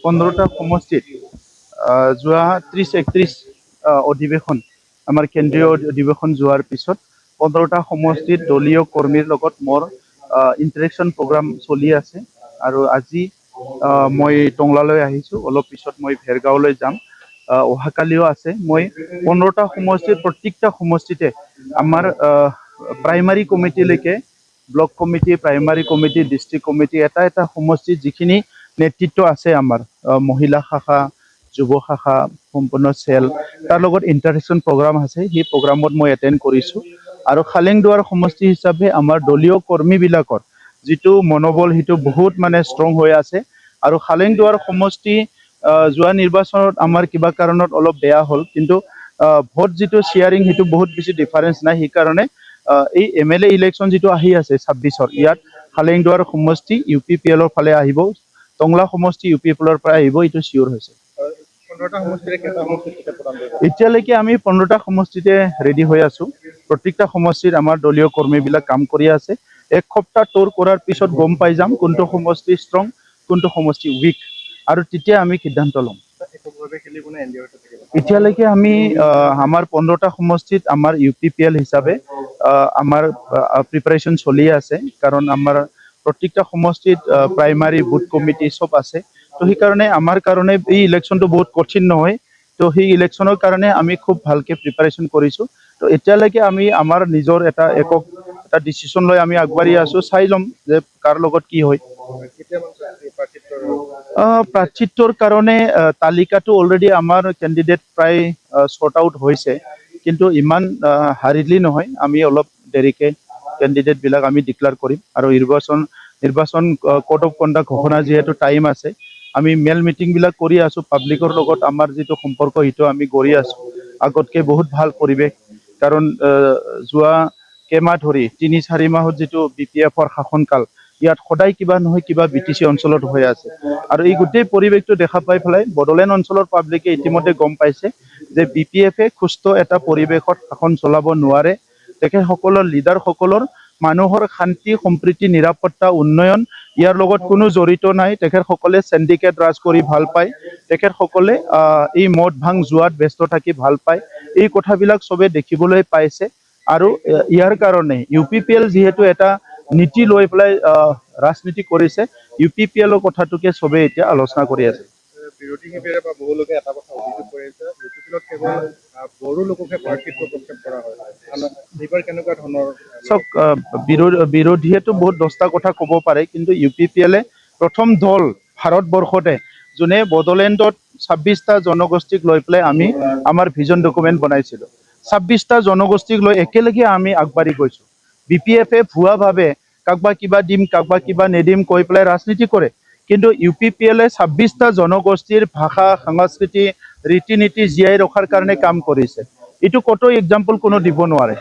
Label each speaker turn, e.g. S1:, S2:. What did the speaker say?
S1: 15টা সমষ্টিত যোৱা 30-31 অধিৱেশন আমাৰ কেন্দ্ৰীয় অধিৱেশন যোৱাৰ পিছত 15টা সমষ্টিত দলীয় কৰ্মীৰ লগত মোৰ ইণ্টাৰেকশ্যন প্ৰগ্ৰাম চলি আছে আৰু আজি মই টংলালৈ আহিছোঁ। অলপ পিছত মই ভেৰগাঁৱলৈ যাম। অহাকালিও আছে। মই 15টা সমষ্টিত প্ৰত্যেকটা সমষ্টিতে আমাৰ প্ৰাইমাৰী কমিটিলৈকে block committee, primary committee, district committee এটা সমষ্টিত যিখিনি নেতৃত্ব আছে আমাৰ মহিলা শাখা, যুৱ শাখা, সম্পূৰ্ণ চেল তাৰ লগত ইণ্টাৰেকশ্যন প্ৰগ্ৰাম আছে। সেই প্ৰগ্ৰামত মই এটেণ্ড কৰিছোঁ আৰু খালেংদুৱাৰ সমষ্টি হিচাপে আমাৰ দলীয় কৰ্মীবিলাকৰ যিটো মনোবল সেইটো বহুত ষ্ট্ৰং হৈ আছে আৰু খালেংদুৱাৰ সমষ্টি যোৱা নিৰ্বাচনত আমাৰ কিবা কাৰণত অলপ বেয়া হ'ল, কিন্তু ভোট যিটো শ্বেয়াৰিং সেইটো বহুত বেছি ডিফাৰেঞ্চ নাই। সেইকাৰণে এই MLA ইলেকশ্যন যিটো আহি আছে 26ৰ, ইয়াত খালেংদুৱাৰ সমষ্টি UPPL ফালে আহিব, টংলা সমষ্টি UPPL পৰা আহিব, এইটো চিয়ৰ হৈছে। এতিয়ালৈকে আমি 15টা সমষ্টিতে ৰেডি হৈ আছো। প্ৰত্যেকটা সমষ্টিত আমাৰ দলীয় কৰ্মীবিলাক কাম কৰি আছে। এক সপ্তাহ টুৰ কৰাৰ পিছত গম পাই যাম কোনটো সমষ্টি ষ্ট্ৰং, কোনটো সমষ্টি উইক, আৰু তেতিয়া আমি সিদ্ধান্ত ল'ম। এতিয়ালৈকে আমি আমাৰ 15টা সমষ্টিত আমাৰ UPPL হিচাপে আমাৰ প্ৰিপাৰেশ্যন চলি আছে, কাৰণ আমাৰ প্ৰত্যেকটা সমষ্টিত প্ৰাইমাৰী বুথ কমিটি চব আছে। তো সেইকাৰণে আমাৰ কাৰণে এই ইলেকশ্যনটো বহুত কঠিন নহয়। তো সেই ইলেকশ্যনৰ কাৰণে আমি খুব ভালকে প্ৰিপাৰেশ্যন কৰিছোঁ। তো এতিয়ালৈকে আমি আমাৰ নিজৰ এটা ডিচিশ্যন লৈ আমি আগবাঢ়ি আছোঁ। চাই ল'ম যে কাৰ লগত কি হয়। প্ৰাৰ্থিত্বৰ কাৰণে তালিকাটো অলৰেডি আমাৰ কেণ্ডিডেট প্ৰায় শ্বৰ্ট আউট হৈছে, কিন্তু ইমান হাৰিডলি নহয়। আমি অলপ দেৰিকে কেণ্ডিডেটবিলাক আমি ডিক্লেয়াৰ কৰিম আৰু নিৰ্বাচন কোড অফ কণ্ডাক্ট ঘোষণা যিহেতু টাইম আছে, আমি মেল মিটিংবিলাক কৰি আছোঁ। পাব্লিকৰ লগত আমাৰ যিটো সম্পৰ্ক সেইটো আমি কৰি আছোঁ। আগতকৈ বহুত ভাল পৰিৱেশ, কাৰণ যোৱা কেইমাহ ধৰি 3-4 মাহত যিটো BPFৰ শাসনকাল, ইয়াত সদায় কিবা নহয় কিবা BTC অঞ্চলত হৈ আছে। আৰু এই গোটেই পৰিৱেশটো দেখা পাই পেলাই বড়োলেণ্ড অঞ্চলৰ পাব্লিকে ইতিমধ্যে গম পাইছে যে BPFে সুস্থ এটা পৰিৱেশত শাসন চলাব নোৱাৰে। তেখেতসকলৰ লিডাৰসকলৰ মানুহৰ শান্তি, সম্প্ৰীতি, নিৰাপত্তা, উন্নয়ন ইয়াৰ লগত কোনো জড়িত নাই। তেখেতসকলে চেণ্ডিকেট ৰাজ কৰি ভাল পায়। তেখেতসকলে এই মদ ভাং যোৱাত ব্যস্ত থাকি ভাল পায়। এই কথাবিলাক চবে দেখিবলৈ পাইছে আৰু ইয়াৰ কাৰণে UPPL যিহেতু এটা নীতি লৈ পেলাই ৰাজনীতি কৰিছে, UPPLৰ কথাটোকে চবে এতিয়া আলোচনা কৰি আছে। বিৰোধী শিবিৰে বা বহু লোকে এটা কথা অভিযোগ কৰিছে, UPPLত কেৱল বড়ো লোককে প্ৰাৰ্থিত্ব প্ৰক্ষেপ কৰা হয়। এইবাৰ কেনেকুৱা ধৰণৰ? চাওক, বিৰোধীয়েতো বহুত 10টা কথা ক'ব পাৰে, কিন্তু UPPLে প্ৰথম দল ভাৰতবৰ্ষতে যোনে বড়োলেণ্ডত 26টা জনগোষ্ঠীক লৈ পেলাই আমি আমাৰ ভিজন ডকুমেণ্ট বনাইছিলোঁ। 26টা জনগোষ্ঠীক লৈ একেলগে আমি আগবাঢ়ি গৈছোঁ। BPFে ভুৱাভাৱে কাকবা কিবা দিম, কাকবা কিবা নিদিম কৈ পেলাই ৰাজনীতি কৰে, কিন্তু UPPLে 26টা জনগোষ্ঠীৰ ভাষা, সংস্কৃতি, ৰীতি নীতি জীয়াই ৰখাৰ কাৰণে কাম কৰিছে। এইটো ক'তো এক্সাম্পল কোনো দিব নোৱাৰে।